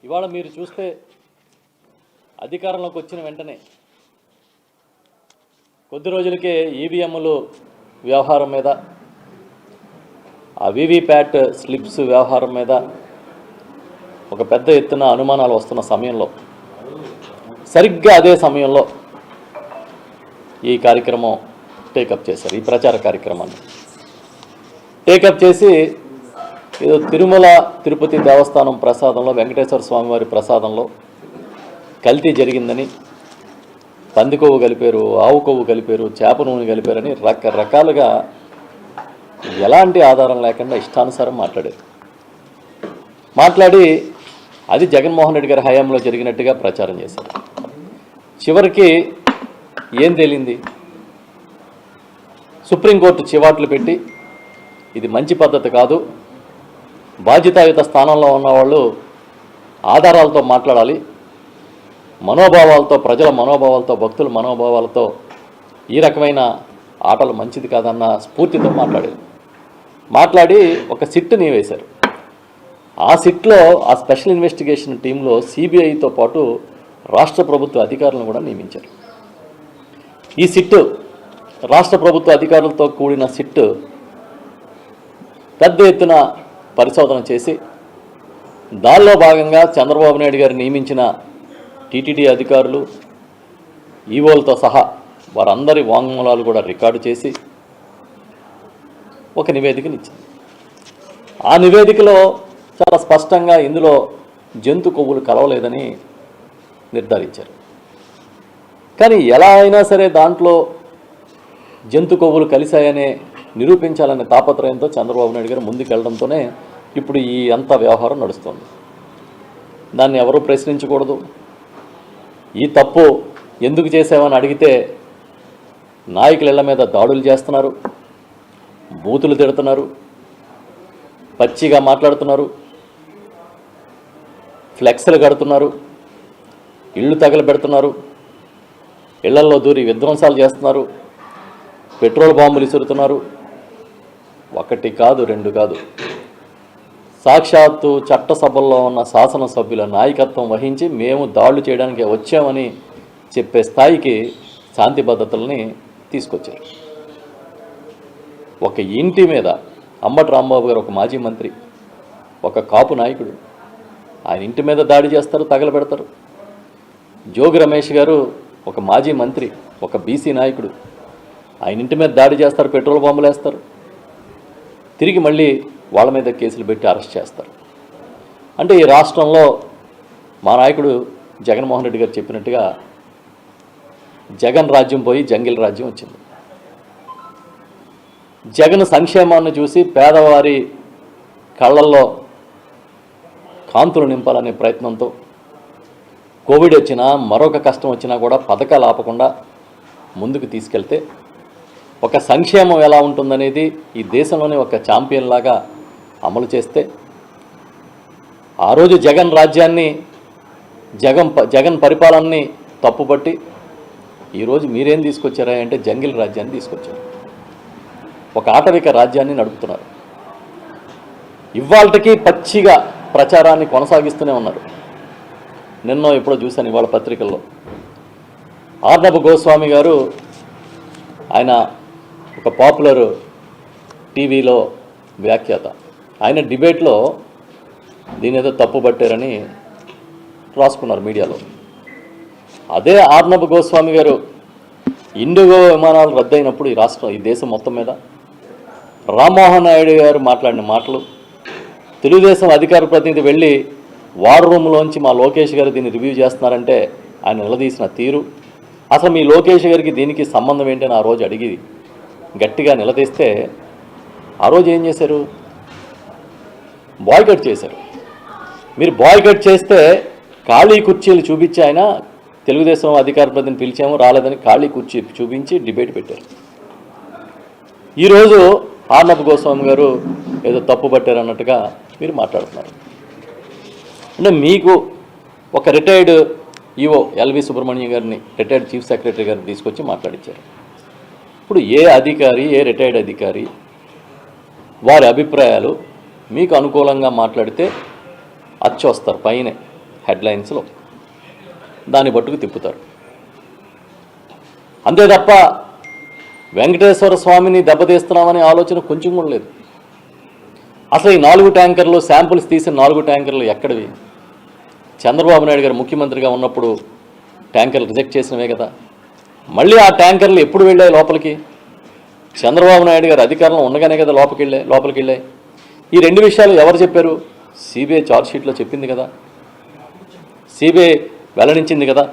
ఇవాళ మీరు చూస్తే అధికారంలోకి వచ్చిన వెంటనే కొద్ది రోజులకే ఈవీఎంలు వ్యవహారం మీద, ఆ వీవీప్యాట్ స్లిప్స్ వ్యవహారం మీద ఒక పెద్ద ఎత్తున అనుమానాలు వస్తున్న సమయంలో, సరిగ్గా అదే సమయంలో ఈ కార్యక్రమం టేకప్ చేశారు. ఈ ప్రచార కార్యక్రమాన్ని టేకప్ చేసి ఏదో తిరుమల తిరుపతి దేవస్థానం ప్రసాదంలో, వెంకటేశ్వర స్వామివారి ప్రసాదంలో కల్తీ జరిగిందని, పంది కొవ్వు కలిపారు, ఆవు కొవ్వు కలిపారు, చేప నూనె కలిపారని రకరకాలుగా ఎలాంటి ఆధారం లేకుండా ఇష్టానుసారం మాట్లాడి అది జగన్మోహన్ రెడ్డి గారి హయాంలో జరిగినట్టుగా ప్రచారం చేశారు. చివరికి ఏం తేలింది? సుప్రీంకోర్టు చివాట్లు పెట్టి ఇది మంచి పద్ధతి కాదు, బాధ్యతాయుత స్థానంలో ఉన్నవాళ్ళు ఆధారాలతో మాట్లాడాలి, మనోభావాలతో, ప్రజల మనోభావాలతో, భక్తుల మనోభావాలతో ఈ రకమైన ఆటలు మంచిది కాదన్న స్ఫూర్తితో మాట్లాడి ఒక సిట్ని వేశారు. ఆ సిట్లో, ఆ స్పెషల్ ఇన్వెస్టిగేషన్ టీంలో సిబిఐతో పాటు రాష్ట్ర ప్రభుత్వ అధికారులను కూడా నియమించారు. ఈ సిట్టు, రాష్ట్ర ప్రభుత్వ అధికారులతో కూడిన సిట్టు పెద్ద ఎత్తున పరిశోధన చేసి దానిలో భాగంగా చంద్రబాబు నాయుడు గారు నియమించిన టీటీడీ అధికారులు, ఈవోలతో సహా వారందరి వాంగ్మూలాలు కూడా రికార్డు చేసి ఒక నివేదికనిచ్చింది. ఆ నివేదికలో చాలా స్పష్టంగా ఇందులో జంతు కొవ్వులు కలవలేదని నిర్ధారించారు. కానీ ఎలా అయినా సరే దాంట్లో జంతు కొవ్వులు కలిశాయనే నిరూపించాలనే తాపత్రయంతో చంద్రబాబు నాయుడు గారు ముందుకెళ్లడంతోనే ఇప్పుడు ఈ అంత వ్యవహారం నడుస్తుంది. దాన్ని ఎవరూ ప్రశ్నించకూడదు. ఈ తప్పు ఎందుకు చేసామని అడిగితే నాయకుల ఇళ్ల మీద దాడులు చేస్తున్నారు, బూతులు తిడుతున్నారు, పచ్చిగా మాట్లాడుతున్నారు, ఫ్లెక్స్లు కడుతున్నారు, ఇళ్ళు తగలబెడుతున్నారు, ఇళ్లల్లో దూరి విధ్వంసాలు చేస్తున్నారు, పెట్రోల్ బాంబులు విసురుతున్నారు. ఒకటి కాదు, రెండు కాదు, సాక్షాత్తు చట్టసభల్లో ఉన్న శాసనసభ్యుల నాయకత్వం వహించి మేము దాడులు చేయడానికి వచ్చామని చెప్పే స్థాయికి శాంతి భద్రతల్ని తీసుకొచ్చారు. ఒక ఇంటి మీద అంబటి రాంబాబు గారు, ఒక మాజీ మంత్రి, ఒక కాపు నాయకుడు, ఆయన ఇంటి మీద దాడి చేస్తారు, తగలబెడతారు. జోగి రమేష్ గారు ఒక మాజీ మంత్రి, ఒక బీసీ నాయకుడు, ఆయన ఇంటి మీద దాడి చేస్తారు, పెట్రోల్ బాంబులు వేస్తారు, తిరిగి మళ్ళీ వాళ్ళ మీద కేసులు పెట్టి అరెస్ట్ చేస్తారు. అంటే ఈ రాష్ట్రంలో మా నాయకుడు జగన్మోహన్ రెడ్డి గారు చెప్పినట్టుగా జగన్ రాజ్యం పోయి జంగిల్ రాజ్యం వచ్చింది. జగన్ సంక్షేమాన్ని చూసి పేదవారి కళ్ళల్లో కాంతులు నింపాలనే ప్రయత్నంతో కోవిడ్ వచ్చినా, మరొక కష్టం వచ్చినా కూడా పథకాలు ఆపకుండా ముందుకు తీసుకెళ్తే, ఒక సంక్షేమం ఎలా ఉంటుందనేది ఈ దేశంలోనే ఒక ఛాంపియన్ లాగా అమలు చేస్తే, ఆ రోజు జగన్ రాజ్యాన్ని, జగన్ పరిపాలనని తప్పుపట్టి ఈరోజు మీరేం తీసుకొచ్చారా అంటే జంగిల్ రాజ్యాన్ని తీసుకొచ్చారు. ఒక ఆటవిక రాజ్యాన్ని నడుపుతున్నారు. ఇవాళకి పచ్చిగా ప్రచారాన్ని కొనసాగిస్తూనే ఉన్నారు. నిన్నో ఎప్పుడో చూశాను ఇవాళ పత్రికల్లో, ఆర్నబ్ గోస్వామి గారు, ఆయన ఒక పాపులర్ టీవీలో వ్యాఖ్యాత, ఆయన డిబేట్లో దీని ఏదో తప్పు పట్టారని రాసుకున్నారు మీడియాలో. అదే ఆర్నబ్ గోస్వామి గారు ఇండిగో విమానాలు రద్దయినప్పుడు ఈ దేశం మొత్తం మీద రామ్మోహన్ నాయుడు గారు మాట్లాడిన మాటలు, తెలుగుదేశం అధికార ప్రతినిధి వెళ్ళి వార్ రూమ్లోంచి మా లోకేష్ గారు దీన్ని రివ్యూ చేస్తున్నారంటే ఆయన నిలదీసిన తీరు, అసలు మీ లోకేష్ గారికి దీనికి సంబంధం ఏంటని ఆ రోజు అడిగి గట్టిగా నిలదీస్తే, ఆ రోజు ఏం చేశారు? బాయ్కట్ చేశారు. మీరు బాయ్కట్ చేస్తే ఖాళీ కుర్చీలు చూపించి, ఆయన తెలుగుదేశం అధికార ప్రతినిధిని పిలిచాము, రాలేదని ఖాళీ కుర్చీ చూపించి డిబేట్ పెట్టారు. ఈరోజు ఆర్నబ్ గోస్వామి గారు ఏదో తప్పు పట్టారన్నట్టుగా మీరు మాట్లాడుతున్నారు. అంటే మీకు ఒక రిటైర్డ్ ఈవో ఎల్వి సుబ్రహ్మణ్యం గారిని, రిటైర్డ్ చీఫ్ సెక్రటరీ గారిని తీసుకొచ్చి మాట్లాడించారు. ఇప్పుడు ఏ అధికారి, ఏ రిటైర్డ్ అధికారి వారి అభిప్రాయాలు మీకు అనుకూలంగా మాట్లాడితే అచ్చొస్తారు పైనే, హెడ్లైన్స్లో దాన్ని పట్టుకు తిప్పుతారు. అంతే తప్ప వెంకటేశ్వర స్వామిని దెబ్బతీస్తున్నామనే ఆలోచన కొంచెం కూడా లేదు. అసలు ఈ 4 ట్యాంకర్లు శాంపుల్స్ తీసిన 4 ట్యాంకర్లు ఎక్కడివి? చంద్రబాబు నాయుడు గారు ముఖ్యమంత్రిగా ఉన్నప్పుడు ట్యాంకర్లు రిజెక్ట్ చేసినవే కదా. మళ్ళీ ఆ ట్యాంకర్లు ఎప్పుడు వెళ్ళాయి లోపలికి? చంద్రబాబు నాయుడు గారు అధికారంలో ఉండగానే కదా లోపలికి వెళ్ళాయి. ఈ 2 విషయాలు ఎవరు చెప్పారు? సిబిఐ ఛార్జ్షీట్లో చెప్పింది కదా, సిబిఐ వెల్లడించింది కదా.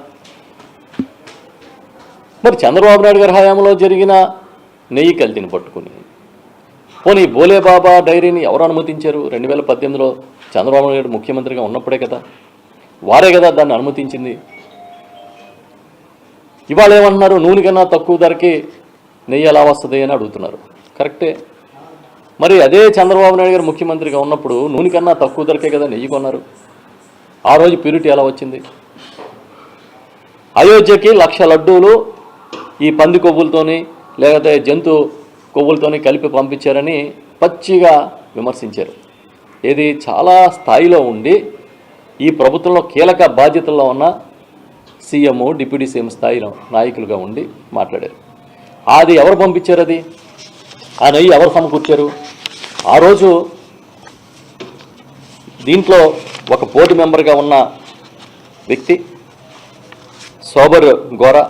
మరి చంద్రబాబు నాయుడు గారి హయాంలో జరిగిన నెయ్యి కల్తీని పట్టుకుని పోనీ బోలేబాబా డైరీని ఎవరు అనుమతించారు? 2018లో చంద్రబాబు నాయుడు ముఖ్యమంత్రిగా ఉన్నప్పుడే కదా, వారే కదా దాన్ని అనుమతించింది. ఇవాళ ఏమంటున్నారు? నూనె కన్నా తక్కువ ధరకి నెయ్యి ఎలా వస్తుంది అని అడుగుతున్నారు. కరెక్టే. మరి అదే చంద్రబాబు నాయుడు గారు ముఖ్యమంత్రిగా ఉన్నప్పుడు నూనె కన్నా తక్కువ ధరకే కదా నెయ్యి కొన్నారు. ఆ రోజు ప్యూరిటీ ఎలా వచ్చింది? అయోధ్యకి 1,00,000 లడ్డూలు ఈ పంది కొవ్వులతోని లేకపోతే జంతు కొవ్వులతోని కలిపి పంపించారని పచ్చిగా విమర్శించారు. ఇది చాలా స్థాయిలో ఉండి ఈ ప్రభుత్వంలో కీలక బాధ్యతల్లో ఉన్న సీఎం, డిప్యూటీ సీఎం స్థాయిలో నాయకులుగా ఉండి మాట్లాడారు. అది ఎవరు పంపించారు? అది ఆ నెయ్యి ఎవరు సమకూర్చారు? ఆ రోజు దీంట్లో ఒక బోర్డు మెంబర్గా ఉన్న వ్యక్తి సోబర్ గోరా,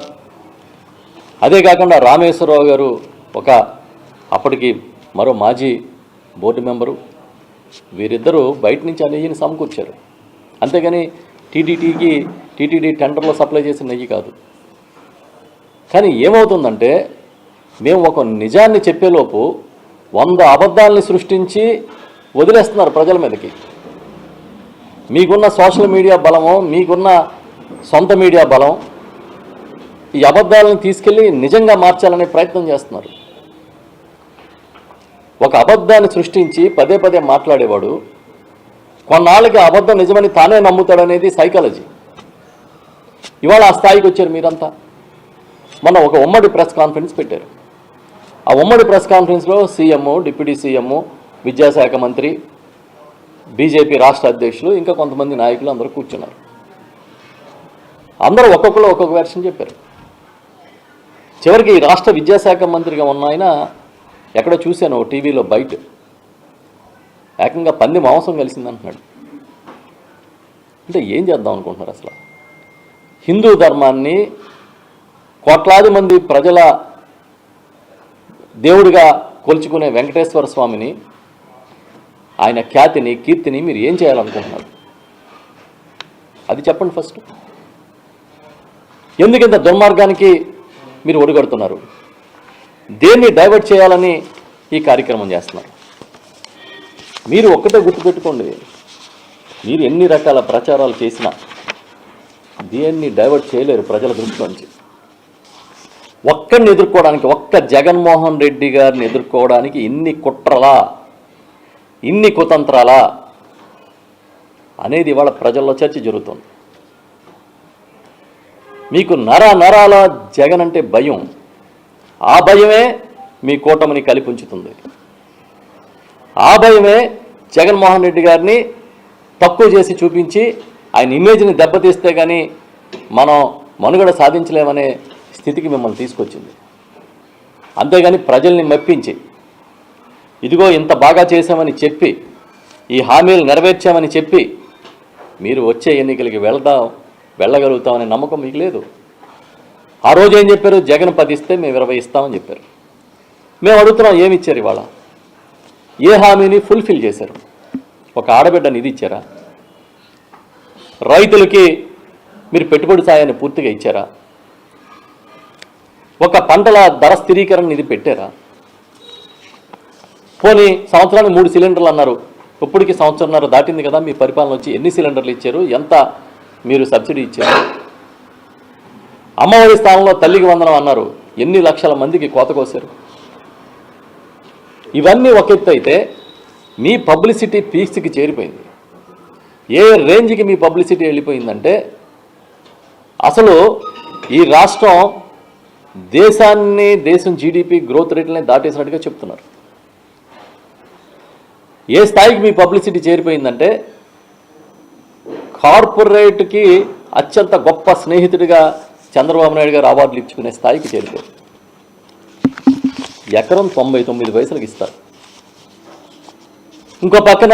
అదే కాకుండా రామేశ్వరరావు గారు ఒక అప్పటికి మరో మాజీ బోర్డు మెంబరు, వీరిద్దరూ బయట నుంచి ఆ నెయ్యిని సమకూర్చారు. అంతేగాని టీటీడీ టెండర్లో సప్లై చేసిన నెయ్యి కాదు. కానీ ఏమవుతుందంటే మేము ఒక నిజాన్ని చెప్పేలోపు 100 అబద్ధాలని సృష్టించి వదిలేస్తున్నారు ప్రజల మీదకి. మీకున్న సోషల్ మీడియా బలమో, మీకున్న సొంత మీడియా బలం ఈ అబద్ధాలను తీసుకెళ్ళి నిజంగా మార్చాలనే ప్రయత్నం చేస్తున్నారు. ఒక అబద్ధాన్ని సృష్టించి పదే పదే మాట్లాడేవాడు కొన్నాళ్ళకి అబద్ధం నిజమని తానే నమ్ముతాడనేది సైకాలజీ. ఇవాళ ఆ స్థాయికి వచ్చారు మీరంతా. మొన్న ఒక ఉమ్మడి ప్రెస్ కాన్ఫరెన్స్ పెట్టారు. ఆ ఉమ్మడి ప్రెస్ కాన్ఫరెన్స్లో సీఎం, డిప్యూటీ సీఎం, విద్యాశాఖ మంత్రి, బీజేపీ రాష్ట్ర అధ్యక్షులు, ఇంకా కొంతమంది నాయకులు అందరూ కూర్చున్నారు. అందరూ ఒక్కొక్కరు ఒక్కొక్క వెర్షన్ చెప్పారు. చివరికి ఈ రాష్ట్ర విద్యాశాఖ మంత్రిగా ఉన్న ఆయన ఎక్కడో చూశాను టీవీలో బయట ఏకంగా పంది మాంసం కలిసిందంటున్నాడు. అంటే ఏం చేద్దాం అనుకుంటున్నారు? అసలు హిందూ ధర్మాన్ని, కోట్లాది మంది ప్రజల దేవుడిగా కొలుచుకునే వెంకటేశ్వర స్వామిని, ఆయన ఖ్యాతిని, కీర్తిని మీరు ఏం చేయాలనుకుంటున్నారు? అది చెప్పండి ఫస్ట్. ఎందుకింత దుర్మార్గానికి మీరు ఒడిగడుతున్నారు? దేన్ని డైవర్ట్ చేయాలని ఈ కార్యక్రమం చేస్తున్నారు? మీరు ఒక్కటే గుర్తుపెట్టుకోండి, మీరు ఎన్ని రకాల ప్రచారాలు చేసినా దేన్ని డైవర్ట్ చేయలేరు ప్రజల దృష్టిలోంచి. ఒక్కడిని ఎదుర్కోవడానికి, ఒక్క జగన్మోహన్ రెడ్డి గారిని ఎదుర్కోవడానికి ఇన్ని కుట్రలా, ఇన్ని కుతంత్రాలా అనేది ఇవాళ ప్రజల్లో చర్చ జరుగుతుంది. మీకు నరాల జగన్ అంటే భయం. ఆ భయమే మీ కూటమిని కలిపుంచుతుంది. ఆ భయమే జగన్మోహన్ రెడ్డి గారిని తక్కువ చేసి చూపించి ఆయన ఇమేజ్ని దెబ్బతీస్తే కానీ మనం మనుగడ సాధించలేమనే స్థితికి మిమ్మల్ని తీసుకొచ్చింది. అంతేగాని ప్రజల్ని మెప్పించి ఇదిగో ఇంత బాగా చేశామని చెప్పి, ఈ హామీలు నెరవేర్చామని చెప్పి మీరు వచ్చే ఎన్నికలకి వెళ్ళగలుగుతామనే నమ్మకం మీకు లేదు. ఆ రోజు ఏం చెప్పారు? జగన్ 10 ఇస్తే మేము 20 ఇస్తామని చెప్పారు. మేము అడుగుతున్నాం, ఏమి ఇచ్చారు? ఇవాళ ఏ హామీని ఫుల్ఫిల్ చేశారు? ఒక ఆడబిడ్డ నిధి ఇచ్చారా? రైతులకి మీరు పెట్టుబడి సాయాన్ని పూర్తిగా ఇచ్చారా? ఒక పంటల ధర స్థిరీకరణ నిధి పెట్టారా? పోనీ సంవత్సరానికి 3 సిలిండర్లు అన్నారు, ఇప్పటికి సంవత్సరంన్నర దాటింది కదా మీ పరిపాలన వచ్చి. ఎన్ని సిలిండర్లు ఇచ్చారు? ఎంత మీరు సబ్సిడీ ఇచ్చారు? అమ్మఒడి స్థానంలో తల్లికి వందనం అన్నారు, ఎన్ని లక్షల మందికి కోత కోసారు? ఇవన్నీ ఒక ఎత్తు అయితే మీ పబ్లిసిటీ పీక్స్కి చేరిపోయింది. ఏ రేంజ్కి మీ పబ్లిసిటీ వెళ్ళిపోయిందంటే అసలు ఈ రాష్ట్రం దేశం జీడిపి గ్రోత్ రేట్లని దాటేసినట్టుగా చెప్తున్నారు. ఏ స్థాయికి మీ పబ్లిసిటీ చేరిపోయిందంటే కార్పొరేట్కి అత్యంత గొప్ప స్నేహితుడిగా చంద్రబాబు నాయుడు గారు అవార్డులు ఇచ్చుకునే స్థాయికి చేరిపోయారు. ఎకరం 99 పైసలకు ఇస్తారు. ఇంకో పక్కన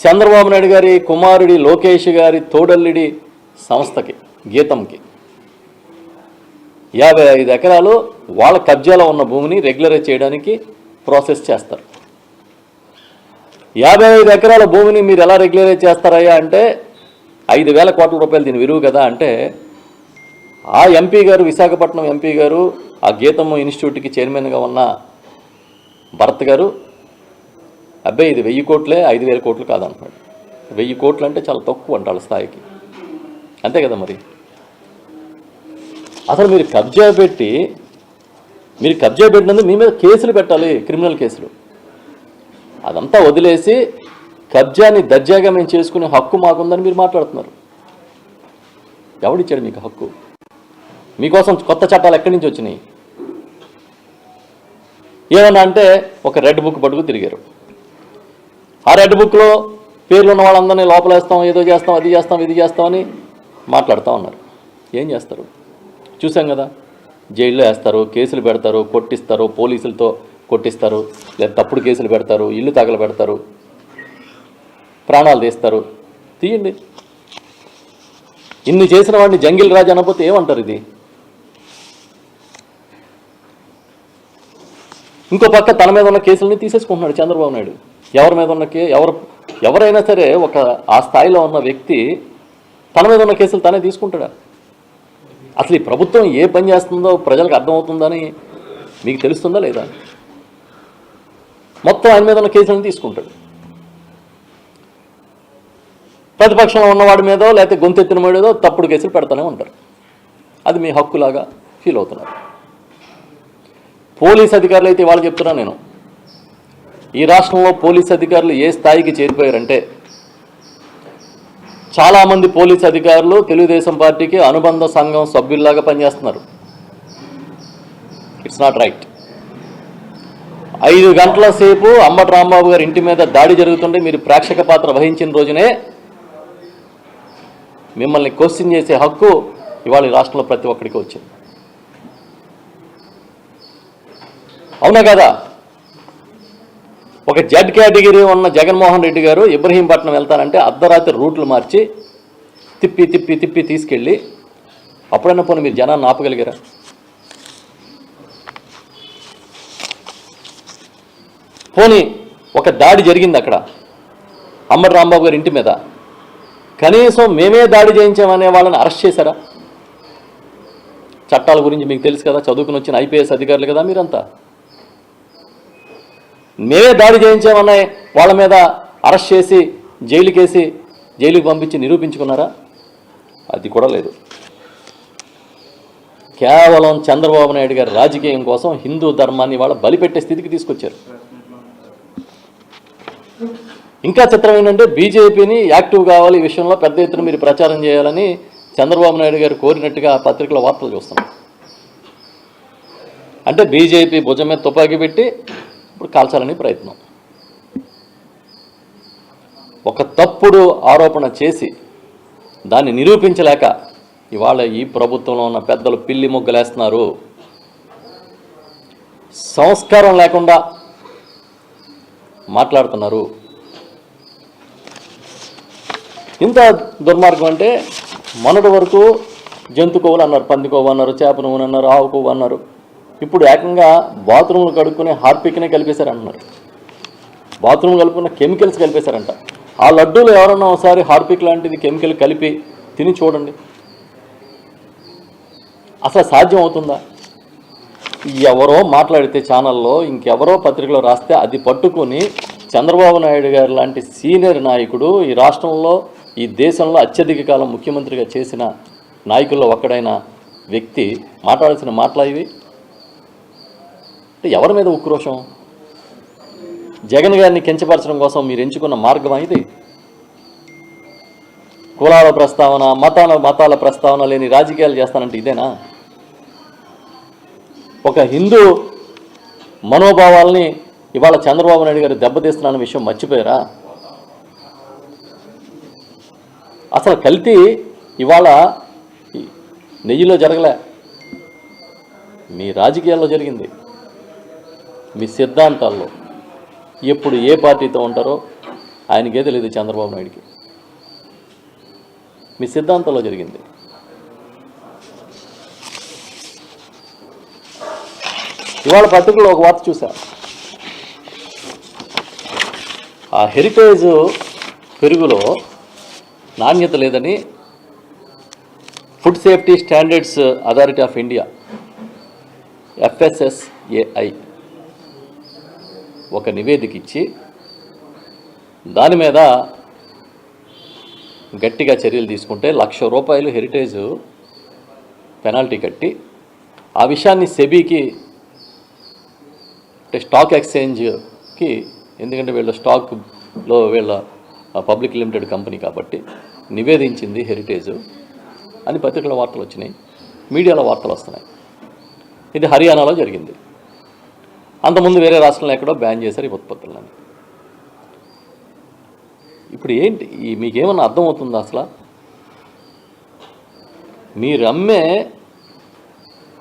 చంద్రబాబు నాయుడు గారి కుమారుడి లోకేష్ గారి తోడల్లిడి సంస్థకి గీతంకి 55 ఎకరాలు వాళ్ళ కబ్జాలో ఉన్న భూమిని రెగ్యులరైజ్ చేయడానికి ప్రాసెస్ చేస్తారు. 55 ఎకరాల భూమిని మీరు ఎలా రెగ్యులరైజ్ చేస్తారయ్యా అంటే 5,000 కోట్ల రూపాయలు దీని విలువ కదా అంటే, ఆ ఎంపీ గారు, విశాఖపట్నం ఎంపీ గారు, ఆ గీతం ఇన్స్టిట్యూట్కి చైర్మన్గా ఉన్న భరత్ గారు, అబ్బాయి ఇది 1000 కోట్లే, 5,000 కోట్లు కాదంటున్నాడు. 1000 కోట్లు అంటే చాలా తక్కువ అంట వాళ్ళ స్థాయికి. అంతే కదా మరి. అసలు మీరు కబ్జా పెట్టినందుకు మీ మీద కేసులు పెట్టాలి, క్రిమినల్ కేసులు. అదంతా వదిలేసి కబ్జాని దర్జాగా మేము చేసుకునే హక్కు మాకుందని మీరు మాట్లాడుతున్నారు. ఎవడిచ్చాడు మీకు హక్కు? మీకోసం కొత్త చట్టాలు ఎక్కడి నుంచి వచ్చినాయి? ఏమన్నా అంటే ఒక రెడ్ బుక్ పట్టుకు తిరిగారు. ఆ రెడ్ బుక్లో పేర్లు ఉన్న వాళ్ళందరినీ లోపలేస్తాం, ఏదో చేస్తాం, అది చేస్తాం, ఇది చేస్తామని మాట్లాడుతూ ఉన్నారు. ఏం చేస్తారు చూసాం కదా. జైల్లో వేస్తారు, కేసులు పెడతారు, కొట్టిస్తారు, పోలీసులతో కొట్టిస్తారు, లేదా తప్పుడు కేసులు పెడతారు, ఇల్లు తగలబెడతారు, ప్రాణాలు తీస్తారు. తీయండి. ఇన్ని చేసిన వాడిని జంగిల్ రాజు అనకపోతే ఏమంటారు? ఇది ఇంకో పక్క తన మీద ఉన్న కేసులని తీసేసుకుంటున్నాడు చంద్రబాబు నాయుడు. ఎవరి మీద ఉన్న ఎవరైనా సరే ఆ స్థాయిలో ఉన్న వ్యక్తి తన మీద ఉన్న కేసులు తనే తీసుకుంటాడా? అసలు ఈ ప్రభుత్వం ఏ పని చేస్తుందో ప్రజలకు అర్థమవుతుందని మీకు తెలుస్తుందా లేదా? మొత్తం ఆయన మీద ఉన్న కేసులను తీసుకుంటాడు. ప్రతిపక్షంలో ఉన్నవాడి మీదో లేకపోతే గొంతెత్తిన వాడిదో తప్పుడు కేసులు పెడతానే ఉంటారు. అది మీ హక్కులాగా ఫీల్ అవుతున్నారు. పోలీస్ అధికారులు అయితే వాళ్ళు చెప్తున్నాను నేను, ఈ రాష్ట్రంలో పోలీస్ అధికారులు ఏ స్థాయికి చేరిపోయారంటే, చాలామంది పోలీస్ అధికారులు తెలుగుదేశం పార్టీకి అనుబంధ సంఘం సభ్యుల్లాగా పనిచేస్తున్నారు. It's not right. 5 గంటల సేపు అంబటి రాంబాబు గారి ఇంటి మీద దాడి జరుగుతుంటే మీరు ప్రేక్షక పాత్ర వహించిన రోజునే మిమ్మల్ని క్వశ్చన్ చేసే హక్కు ఇవాళ ఈ రాష్ట్రంలో ప్రతి ఒక్కడికి వచ్చింది. అవునా కదా? ఒక జెడ్ కేటగిరీ ఉన్న జగన్మోహన్ రెడ్డి గారు ఇబ్రహీంపట్నం వెళ్తానంటే అర్ధరాత్రి రూట్లు మార్చి తిప్పి తీసుకెళ్ళి అప్పుడైనా పోనీ మీరు జనాన్ని ఆపగలిగారా? పోనీ ఒక దాడి జరిగింది అక్కడ అంబటి రాంబాబు గారి ఇంటి మీద, కనీసం మేమే దాడి చేయించామనే వాళ్ళని అరెస్ట్ చేశారా? చట్టాల గురించి మీకు తెలుసు కదా, చదువుకుని వచ్చిన ఐపీఎస్ అధికారులు కదా మీరంతా. మేమే దాడి చేయించామనే వాళ్ళ మీద అరెస్ట్ చేసి జైలుకి పంపించి నిరూపించుకున్నారా? అది కూడా లేదు. కేవలం చంద్రబాబు నాయుడు గారి రాజకీయం కోసం హిందూ ధర్మాన్ని వాళ్ళ బలిపెట్టే స్థితికి తీసుకొచ్చారు. ఇంకా చిత్రం ఏంటంటే, బీజేపీని యాక్టివ్ కావాలి, ఈ విషయంలో పెద్ద ఎత్తున మీరు ప్రచారం చేయాలని చంద్రబాబు నాయుడు గారు కోరినట్టుగా పత్రికల వార్తలు చూస్తున్నాం. అంటే బీజేపీ భుజం మీద తుపాకీ పెట్టి ఇప్పుడు కాల్చాలని ప్రయత్నం. ఒక తప్పుడు ఆరోపణ చేసి దాన్ని నిరూపించలేక ఇవాళ ఈ ప్రభుత్వంలో ఉన్న పెద్దలు పిల్లి మొగ్గలేస్తున్నారు. సంస్కారం లేకుండా మాట్లాడుతున్నారు. ఇంత దుర్మార్గం అంటే, మొన్నటి వరకు జంతు కొవ్వులు అన్నారు, పంది కొవ్వు అన్నారు, చేప నూనె అన్నారు, ఆవు కొవ్వు అన్నారు. ఇప్పుడు ఏకంగా బాత్రూమ్లు కడుక్కునే హార్పిక్నే కలిపేశారంటున్నారు. బాత్రూమ్ కలుపుకున్న కెమికల్స్ కలిపేశారంట. ఆ లడ్డూలు ఎవరన్నా ఒకసారి హార్పిక్ లాంటిది కెమికల్ కలిపి తిని చూడండి, అసలు సాధ్యం అవుతుందా? ఎవరో మాట్లాడితే ఛానల్లో, ఇంకెవరో పత్రికలో రాస్తే అది పట్టుకొని చంద్రబాబు నాయుడు గారు లాంటి సీనియర్ నాయకుడు, ఈ రాష్ట్రంలో ఈ దేశంలో అత్యధిక కాలం ముఖ్యమంత్రిగా చేసిన నాయకుల్లో ఒక్కడైన వ్యక్తి మాట్లాడాల్సిన మాటలు ఇవి. అంటే ఎవరి మీద ఉక్రోషం? జగన్ గారిని కించపరచడం కోసం మీరు ఎంచుకున్న మార్గం ఇది. కులాల ప్రస్తావన, మతాల ప్రస్తావన లేని రాజకీయాలు చేస్తానంటే ఇదేనా? ఒక హిందూ మనోభావాల్ని ఇవాళ చంద్రబాబు నాయుడు గారు దెబ్బతీస్తున్నాన్న విషయం మర్చిపోయారా? అసలు కల్తీ ఇవాళ నెయ్యిలో జరగలే, మీ రాజకీయాల్లో జరిగింది, మీ సిద్ధాంతాల్లో. ఎప్పుడు ఏ పార్టీతో ఉంటారో ఆయనకే తెలియదు, చంద్రబాబు నాయుడికి. మీ సిద్ధాంతంలో జరిగింది. ఇవాళ పత్రికలో ఒక వార్త చూసా, ఆ హెరిటేజ్ పెరుగులో నాణ్యత లేదని food safety standards authority of India FSSAI ఒక నివేదిక ఇచ్చి దాని మీద గట్టిగా చర్యలు తీసుకుంటే ₹1,00,000 హెరిటేజ్ పెనాల్టీ కట్టి ఆ విషయాన్ని సెబీకి, అంటే స్టాక్ ఎక్స్చేంజ్కి, ఎందుకంటే వీళ్ళ స్టాక్లో వీళ్ళ పబ్లిక్ లిమిటెడ్ కంపెనీ కాబట్టి నివేదించింది హెరిటేజ్ అని పత్రికల వార్తలు వచ్చినాయి, మీడియాలో వార్తలు వస్తున్నాయి. ఇది హర్యానాలో జరిగింది. అంతకుముందు వేరే రాష్ట్రంలో ఎక్కడో బ్యాన్ చేశారు ఈ ఉత్పత్తులని. ఇప్పుడు ఏంటి మీకేమన్నా అర్థమవుతుందా? అసలు మీరు అమ్మే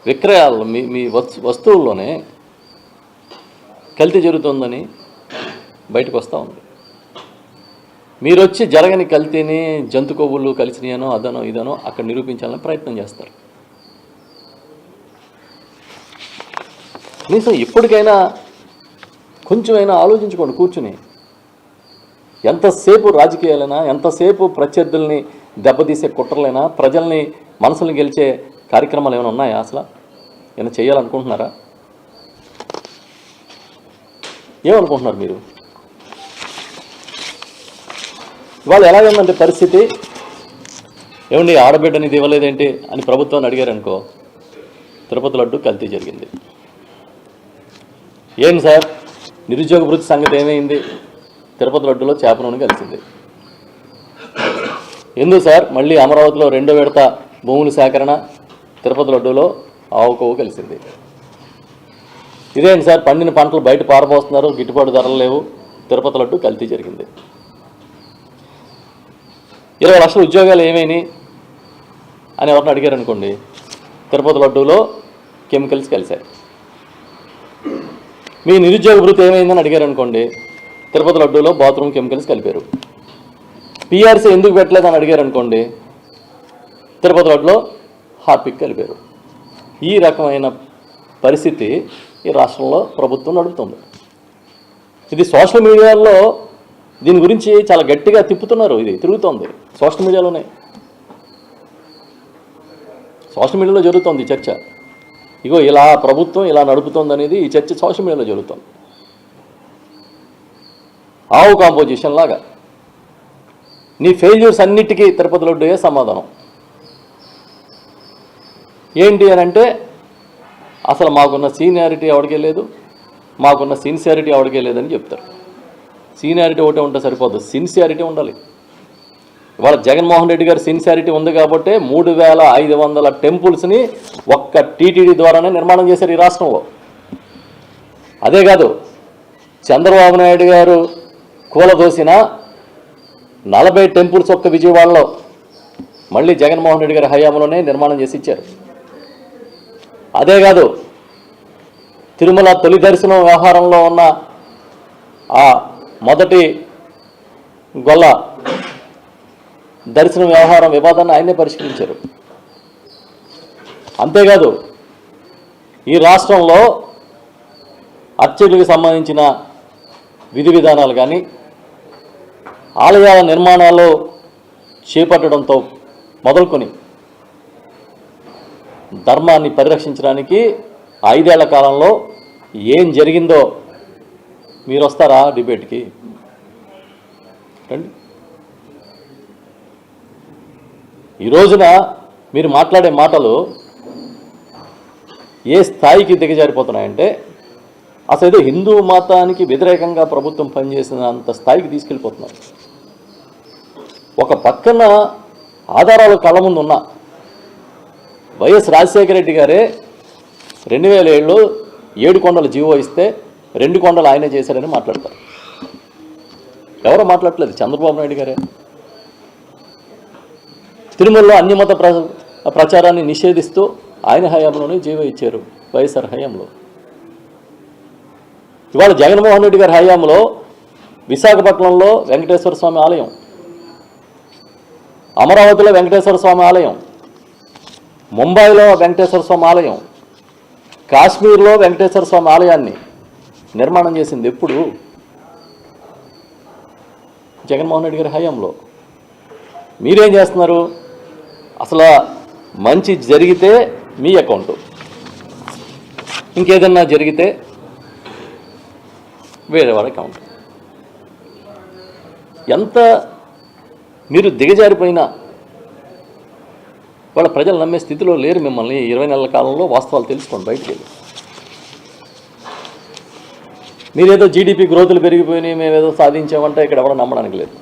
విక్రయాలు మీ వస్తువుల్లోనే కల్తీ జరుగుతుందని బయటకు వస్తూ ఉంది. మీరు వచ్చి జరగని కల్తీని, జంతు కొవ్వులు కలిసినాయనో అదనో ఇదనో అక్కడ నిరూపించాలని ప్రయత్నం చేస్తారు. కనీసం ఇప్పటికైనా కొంచెమైనా ఆలోచించుకోండి కూర్చుని. ఎంతసేపు రాజకీయాలైనా, ఎంతసేపు ప్రత్యర్థుల్ని దెబ్బతీసే కుట్రలైనా, ప్రజల్ని మనసుల్ని గెలిచే కార్యక్రమాలు ఏమైనా ఉన్నాయా? అసలు ఏమైనా చేయాలనుకుంటున్నారా? ఏమనుకుంటున్నారు మీరు? ఇవాళ ఎలాగందంటే పరిస్థితి, ఏమండి ఆడబిడ్డని ఇది ఇవ్వలేదేంటి అని ప్రభుత్వాన్ని అడిగారనుకో, తిరుపతి లడ్డు కల్తీ జరిగింది. ఏం సార్ నిరుద్యోగ వృత్తి సంగతి ఏమైంది? తిరుపతి లడ్డులో చేప నూనె కలిసింది. ఎందుకు సార్ మళ్ళీ అమరావతిలో 2వ విడత భూముల సేకరణ, తిరుపతి లడ్డులో ఆవు కొవ్వు కలిసింది. ఇదేంటి సార్ పండిన పంటలు బయట పారబోస్తున్నారు, గిట్టుబాటు ధరలు లేవు, తిరుపతి లడ్డు కల్తీ జరిగింది. 20 లక్షల ఉద్యోగాలు ఏమైనాయి అని ఎవరిని అడిగారు అనుకోండి, తిరుపతి లడ్డూలో కెమికల్స్ కలిశారు. మీ నిరుద్యోగ వృత్తి ఏమైందని అడిగారు అనుకోండి, తిరుపతి లడ్డూలో బాత్రూమ్ కెమికల్స్ కలిపారు. PRC ఎందుకు పెట్టలేదని అడిగారు అనుకోండి, తిరుపతి లడ్డులో హార్పిక్ కలిపారు. ఈ రకమైన పరిస్థితి ఈ రాష్ట్రంలో ప్రభుత్వం నడుపుతుంది. ఇది సోషల్ మీడియాలో దీని గురించి చాలా గట్టిగా తిప్పుతున్నారు. ఇది తిరుగుతోంది సోషల్ మీడియాలోనే, సోషల్ మీడియాలో జరుగుతోంది ఈ చర్చ. ఇగో ఇలా ప్రభుత్వం ఇలా నడుపుతోంది అనేది ఈ చర్చ సోషల్ మీడియాలో జరుగుతోంది. ఆవు కాంపోజిషన్ లాగా నీ ఫెయిల్యూర్స్ అన్నిటికీ తిరుపతి లడ్డుయే సమాధానం. ఏంటి అని అంటే, అసలు మాకున్న సీనియారిటీ ఎవరికే లేదు, మాకున్న సిన్సియారిటీ ఎవరికే లేదని చెప్తారు. సీనియారిటీ ఒకటే ఉంటే సరిపోదు, సిన్సియారిటీ ఉండాలి. ఇవాళ జగన్మోహన్ రెడ్డి గారి సిన్సియారిటీ ఉంది కాబట్టి 3500 టెంపుల్స్ని ఒక్క టీటీడీ ద్వారానే నిర్మాణం చేశారు ఈ రాష్ట్రంలో. అదే కాదు, చంద్రబాబు నాయుడు గారు కూలదోసిన 40 టెంపుల్స్ ఒక్క విజయవాడలో మళ్ళీ జగన్మోహన్ రెడ్డి గారి హయాంలోనే నిర్మాణం చేసి ఇచ్చారు. అదే కాదు, తిరుమల తొలి దర్శనం వ్యవహారంలో ఉన్న ఆ మొదటి గొల్ల దర్శనం వ్యవహారం వివాదాన్ని ఆయనే పరిష్కరించారు. అంతేకాదు, ఈ రాష్ట్రంలో అర్చకులకు సంబంధించిన విధి విధానాలు కానీ, ఆలయాల నిర్మాణాలు చేపట్టడంతో మొదలుకొని ధర్మాన్ని పరిరక్షించడానికి 5 ఏళ్ల కాలంలో ఏం జరిగిందో మీరు వస్తారా డిబేట్కి? రండి. ఈ రోజున మీరు మాట్లాడే మాటలు ఏ స్థాయికి దిగజారిపోతున్నాయంటే, అసలు ఏదో హిందూ మతానికి వ్యతిరేకంగా ప్రభుత్వం పనిచేసినంత స్థాయికి తీసుకెళ్ళిపోతున్నారు. ఒక పక్కన ఆధారాలు కళ్ళ ముందు ఉన్న వైఎస్ రాజశేఖర రెడ్డి గారే 2007లో 7 కొండల జీవో ఇస్తే 2 కొండలు ఆయనే చేశారని మాట్లాడతారు. ఎవరో మాట్లాడలేదు, చంద్రబాబు నాయుడు గారే. తిరుమలలో అన్యమత ప్రచారాన్ని నిషేధిస్తూ ఆయన హయాంలోనే జీవో ఇచ్చారు, వైఎస్ఆర్ హయాంలో. ఇవాళ జగన్మోహన్ రెడ్డి గారి హయాంలో విశాఖపట్నంలో వెంకటేశ్వర స్వామి ఆలయం, అమరావతిలో వెంకటేశ్వర స్వామి ఆలయం, ముంబైలో వెంకటేశ్వర స్వామి ఆలయం, కాశ్మీర్లో వెంకటేశ్వర స్వామి ఆలయాన్ని నిర్మాణం చేసింది ఎప్పుడు? జగన్మోహన్ రెడ్డి గారి హయాంలో. మీరేం చేస్తున్నారు? అసలు మంచి జరిగితే మీ అకౌంటు, ఇంకేదన్నా జరిగితే వేరే వాళ్ళ అకౌంట్. ఎంత మీరు దిగజారిపోయినా వాళ్ళ ప్రజలు నమ్మే స్థితిలో లేరు మిమ్మల్ని. 20 నెలల కాలంలో వాస్తవాలు తెలుసుకోండి బయటికి వెళ్ళి. మీరేదో జీడిపి గ్రోతులు పెరిగిపోయినాయి, మేమేదో సాధించామంటే ఇక్కడ ఎవరు నమ్మడానికి లేదు.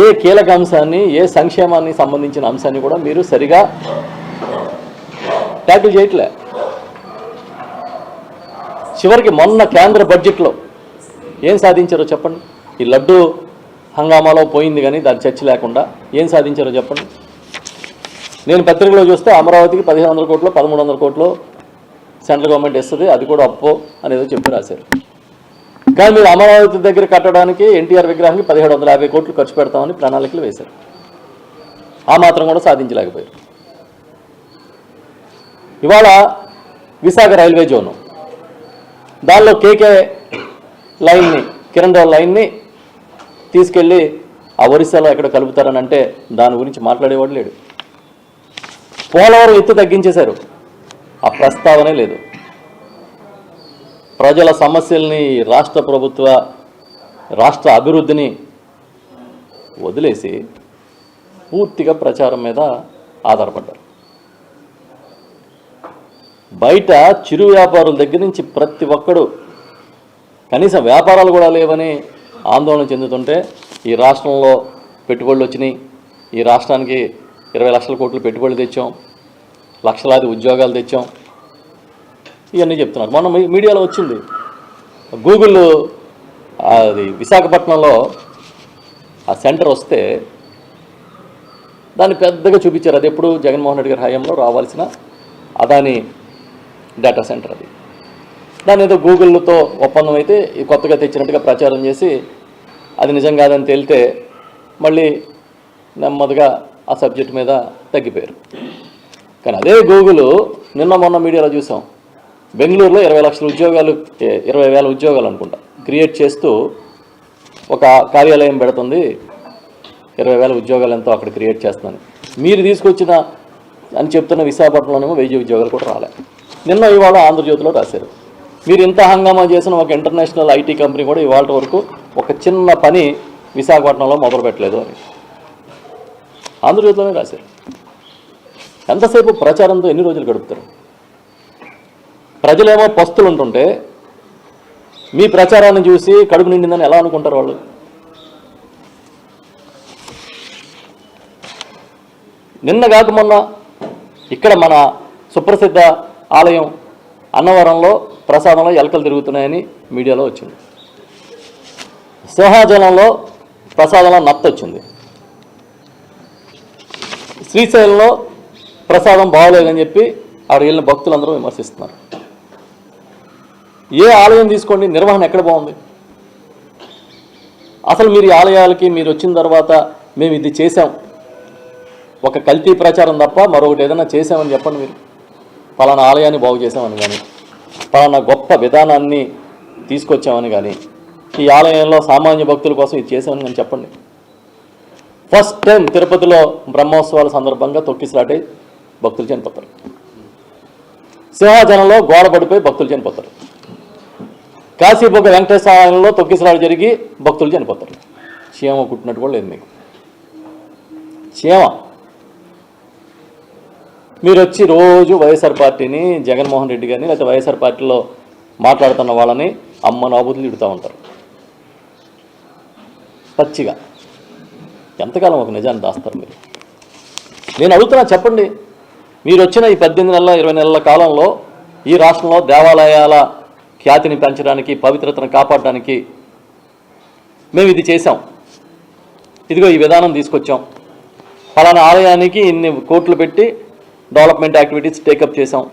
ఏ కీలక అంశాన్ని, ఏ సంక్షేమానికి సంబంధించిన అంశాన్ని కూడా మీరు సరిగా ట్యాకిల్ చేయట్లే. చివరికి మొన్న కేంద్ర బడ్జెట్లో ఏం సాధించారో చెప్పండి. ఈ లడ్డు హంగామాలో పోయింది కానీ దాని చర్చ లేకుండా ఏం సాధించారో చెప్పండి. నేను పత్రికలో చూస్తే అమరావతికి 1500 కోట్లు 1300 కోట్లు సెంట్రల్ గవర్నమెంట్ ఇస్తుంది, అది కూడా అప్పో అనేదో చెప్పి రాశారు. కానీ మీరు అమరావతి దగ్గర కట్టడానికి ఎన్టీఆర్ విగ్రహానికి 1750 కోట్లు ఖర్చు పెడతామని ప్రణాళికలు వేశారు. ఆ మాత్రం కూడా సాధించలేకపోయారు. ఇవాళ విశాఖ రైల్వే జోను, దానిలో కేకే లైన్ని, కిరణ్ రావు లైన్ని తీసుకెళ్ళి ఆ ఒరిస్సాలో ఎక్కడ కలుపుతారని అంటే దాని గురించి మాట్లాడేవాడు లేడు. పోలవరం ఎత్తు తగ్గించేశారు, ఆ ప్రస్తావనే లేదు. ప్రజల సమస్యల్ని, రాష్ట్ర ప్రభుత్వ రాష్ట్ర అభివృద్ధిని వదిలేసి పూర్తిగా ప్రచారం మీద ఆధారపడ్డారు. బయట చిరు వ్యాపారుల దగ్గర నుంచి ప్రతి ఒక్కడు కనీసం వ్యాపారాలు కూడా లేవని ఆందోళన చెందుతుంటే ఈ రాష్ట్రంలో పెట్టుబడులు వచ్చినాయి, ఈ రాష్ట్రానికి 20 లక్షల కోట్లు పెట్టుబడులు తెచ్చాం, లక్షలాది ఉద్యోగాలు తెచ్చాం, ఇవన్నీ చెప్తున్నారు. మొన్న మీడియాలో వచ్చింది, గూగుల్ అది విశాఖపట్నంలో ఆ సెంటర్ వస్తే దాన్ని పెద్దగా చూపించారు. అది ఎప్పుడు జగన్మోహన్ రెడ్డి గారి హయాంలో రావాల్సిన అదాని డేటా సెంటర్. అది దాని ఏదో గూగుల్తో ఒప్పందం అయితే కొత్తగా తెచ్చినట్టుగా ప్రచారం చేసి అది నిజం కాదని తేలితే మళ్ళీ నెమ్మదిగా ఆ సబ్జెక్ట్ మీద తగ్గిపోయారు. కానీ అదే గూగుల్ నిన్న మొన్న మీడియాలో చూసాం, బెంగళూరులో 20 లక్షల ఉద్యోగాలు, 20,000 ఉద్యోగాలు అనుకుంటా క్రియేట్ చేస్తూ ఒక కార్యాలయం పెడుతుంది. 20,000 ఉద్యోగాలు ఎంతో అక్కడ క్రియేట్ చేస్తున్నాను. మీరు తీసుకొచ్చిన అని చెప్తున్న విశాఖపట్నంలోనేమో 1000 ఉద్యోగాలు కూడా రాలే. నిన్న ఇవాళ ఆంధ్రజ్యోతిలో రాశారు, మీరు ఇంత హంగామా చేసిన ఒక ఇంటర్నేషనల్ ఐటీ కంపెనీ కూడా ఇవాళ వరకు ఒక చిన్న పని విశాఖపట్నంలో మొదలు పెట్టలేదు అని ఆంధ్రజ్యోతిలోనే రాశారు. ఎంతసేపు ప్రచారంతో ఎన్ని రోజులు గడుపుతారు? ప్రజలేమో పస్తులు ఉంటుంటే మీ ప్రచారాన్ని చూసి కడుపు నిండిందని ఎలా అనుకుంటారు వాళ్ళు? నిన్న కాక మొన్న ఇక్కడ మన సుప్రసిద్ధ ఆలయం అన్నవరంలో ప్రసాదంలో ఎలకలు తిరుగుతున్నాయని మీడియాలో వచ్చింది. సింహాచలంలో ప్రసాదంలో నత్త వచ్చింది. శ్రీశైలంలో ప్రసాదం బాగోలేదని చెప్పి ఆవిడ వెళ్ళిన భక్తులందరూ విమర్శిస్తున్నారు. ఏ ఆలయం తీసుకోండి, నిర్వహణ ఎక్కడ బాగుంది? అసలు మీరు ఈ ఆలయాలకి మీరు వచ్చిన తర్వాత మేము ఇది చేసాం, ఒక కల్తీ ప్రచారం తప్ప మరొకటి ఏదైనా చేసామని చెప్పండి. మీరు పలానా ఆలయాన్ని బాగు చేసామని కానీ, పలానా గొప్ప విధానాన్ని తీసుకొచ్చామని కానీ, ఈ ఆలయంలో సామాన్య భక్తుల కోసం ఇది చేసామని కానీ చెప్పండి. ఫస్ట్ టైం తిరుపతిలో బ్రహ్మోత్సవాల సందర్భంగా తొక్కిసలాటే భక్తులు చనిపోతారు. సింహాచలంలో గోడ పడిపోయి భక్తులు చనిపోతారు. కాశీబొగ్గ వెంకటేశ్వర ఆలయంలో తొక్కిసలాట జరిగి భక్తులు చనిపోతారు. క్షేమ పుట్టినట్టు కూడా లేదు మీకు. క్షేమ మీరు వచ్చి రోజు వైఎస్ఆర్ పార్టీని, జగన్మోహన్ రెడ్డి గారిని, లేకపోతే వైఎస్ఆర్ పార్టీలో మాట్లాడుతున్న వాళ్ళని అమ్మ నాబుతులు తిడుతూ ఉంటారు పచ్చిగా. ఎంతకాలం ఒక నిజాన్ని దాస్తారు మీరు? నేను అడుగుతున్నా, చెప్పండి. మీరు వచ్చిన ఈ 18 నెలల 20 నెలల కాలంలో ఈ రాష్ట్రంలో దేవాలయాల ఖ్యాతిని పెంచడానికి, పవిత్రతను కాపాడడానికి మేము ఇది చేసాం, ఇదిగో ఈ విధానం తీసుకొచ్చాం, ఫలానా ఆలయానికి ఇన్ని కోట్లు పెట్టి డెవలప్మెంట్ యాక్టివిటీస్ టేకప్ చేసాం.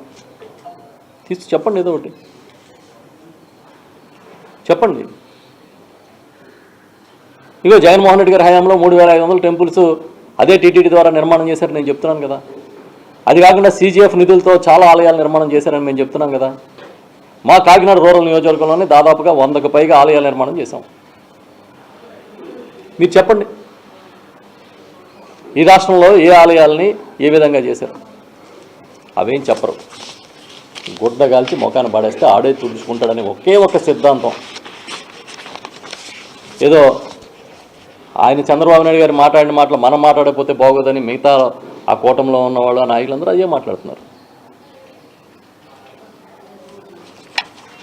చెప్పండి, ఏదో ఒకటి చెప్పండి. ఇగో జగన్మోహన్ రెడ్డి గారి హయాంలో 3500 టెంపుల్స్ అదే టీటీడీ ద్వారా నిర్మాణం చేశారని నేను చెప్తున్నాను కదా. అది కాకుండా CGF నిధులతో చాలా ఆలయాలు నిర్మాణం చేశారని మేము చెప్తున్నాం కదా. మా కాకినాడ రూరల్ నియోజకవర్గంలోనే దాదాపుగా 100కు పైగా ఆలయాల నిర్మాణం చేశాం. మీరు చెప్పండి, ఈ రాష్ట్రంలో ఏ ఆలయాలని ఏ విధంగా చేశారు? అవేం చెప్పరు. గుడ్డ కాల్చి మొఖాన్ని పడేస్తే ఆడే తుడుచుకుంటాడని ఒకే ఒక సిద్ధాంతం. ఏదో ఆయన చంద్రబాబు నాయుడు గారు మాట్లాడిన మాటలు మనం మాట్లాడకపోతే బాగోదని మిగతా ఆ కూటమిలో ఉన్నవాళ్ళు ఆ నాయకులందరూ అదే మాట్లాడుతున్నారు.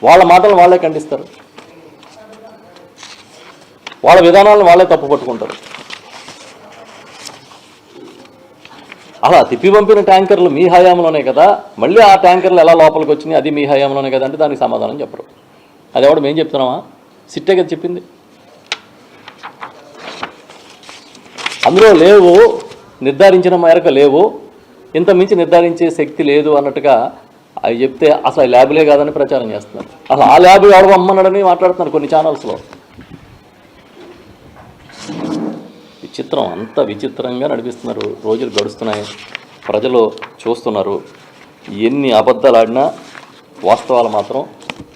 వాళ్ళ మాటలు వాళ్ళే ఖండిస్తారు, వాళ్ళ విధానాలను వాళ్ళే తప్పు పట్టుకుంటారు. అలా తిప్పి పంపిన ట్యాంకర్లు మీ హయాంలోనే కదా, మళ్ళీ ఆ ట్యాంకర్లు ఎలా లోపలికి వచ్చినాయి అది మీ హయాంలోనే కదా అంటే దానికి సమాధానం చెప్పరు. అది ఎవడు మేము చెప్తున్నామా? సిట్టే కదా చెప్పింది. అందులో లేవు, నిర్ధారించిన మేరకు లేవు, ఇంత మించి నిర్ధారించే శక్తి లేదు అన్నట్టుగా అవి చెప్తే అసలు ఆ ల్యాబులే కాదని ప్రచారం చేస్తున్నారు. అసలు ఆ ల్యాబ్ ఎవరు అమ్మన్నాడని మాట్లాడుతున్నారు కొన్ని ఛానల్స్లో. విచిత్రం, అంత విచిత్రంగా నడిపిస్తున్నారు. రోజులు గడుస్తున్నాయి, ప్రజలు చూస్తున్నారు. ఎన్ని అబద్ధాలు ఆడినా వాస్తవాలు మాత్రం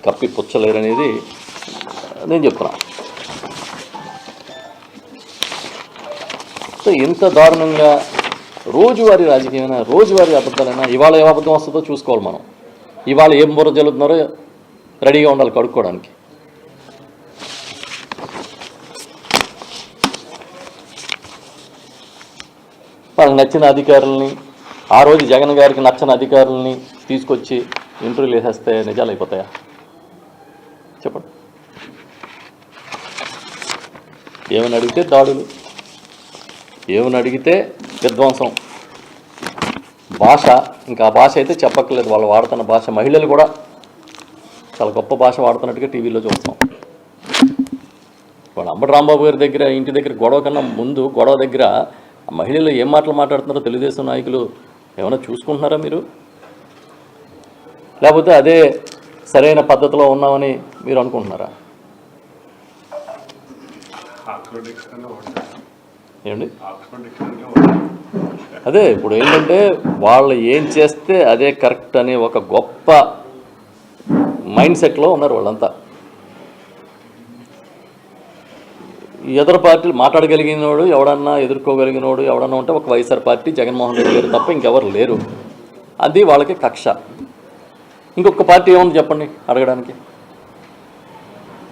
కప్పిపుచ్చలేరనేది నేను చెప్తున్నా. ఇంత దారుణంగా రోజువారీ రాజకీయమైనా రోజువారీ అబద్ధాలైనా ఇవాళ ఏ అబద్ధం వస్తుందో చూసుకోవాలి మనం. ఇవాళ ఏం బుర్ర జల్లుతున్నారో రెడీగా ఉండాలి కడుక్కోవడానికి. వాళ్ళకి నచ్చిన అధికారులని, ఆ రోజు జగన్ గారికి నచ్చని అధికారులని తీసుకొచ్చి ఇంటర్వ్యూలు వేసేస్తే నిజాలు అయిపోతాయా? చెప్పండి. ఏమని అడిగితే దాడులు, ఏమని అడిగితే విధ్వంసం. భాష, ఇంకా ఆ భాష అయితే చెప్పక్కర్లేదు. వాళ్ళు వాడుతున్న భాష, మహిళలు కూడా చాలా గొప్ప భాష వాడుతున్నట్టుగా టీవీలో చూస్తాం. వాళ్ళ అంబటి రాంబాబు గారి దగ్గర ఇంటి దగ్గర గొడవ కన్నా ముందు గొడవ దగ్గర మహిళలు ఏం మాటలు మాట్లాడుతున్నారో తెలుగుదేశం నాయకులు ఏమైనా చూసుకుంటున్నారా మీరు? లేకపోతే అదే సరైన పద్ధతిలో ఉన్నామని మీరు అనుకుంటున్నారా? ఏమండి, అదే ఇప్పుడు ఏంటంటే వాళ్ళు ఏం చేస్తే అదే కరెక్ట్ అనే ఒక గొప్ప మైండ్ సెట్లో ఉన్నారు వాళ్ళంతా. ఎదురు పార్టీలు మాట్లాడగలిగినోడు ఎవడన్నా, ఎదుర్కోగలిగినోడు ఎవడన్నా ఉంటే ఒక వైఎస్ఆర్ పార్టీ, జగన్మోహన్ రెడ్డి గారు తప్ప ఇంకెవరు లేరు. అది వాళ్ళకి కక్ష. ఇంకొక పార్టీ ఏముంది చెప్పండి అడగడానికి?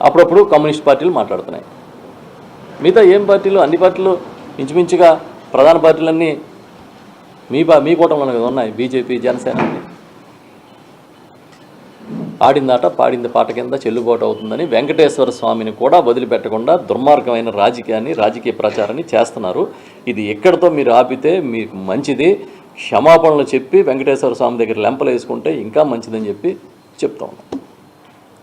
అప్పుడప్పుడు కమ్యూనిస్ట్ పార్టీలు మాట్లాడుతున్నాయి. మిగతా ఏం పార్టీలు? అన్ని పార్టీలు ఇంచుమించుగా ప్రధాన పార్టీలన్నీ మీ కూటమిలో కదా ఉన్నాయి. బీజేపీ, జనసేన ఆడిందాట పాడింది పాట కింద చెల్లుబాటు అవుతుందని వెంకటేశ్వర స్వామిని కూడా వదిలిపెట్టకుండా దుర్మార్గమైన రాజకీయ ప్రచారాన్ని చేస్తున్నారు. ఇది ఎక్కడితో మీరు ఆపితే మీకు మంచిది. క్షమాపణలు చెప్పి వెంకటేశ్వర స్వామి దగ్గర లెంపలు వేసుకుంటే ఇంకా మంచిదని చెప్పి చెప్తా ఉన్నాం.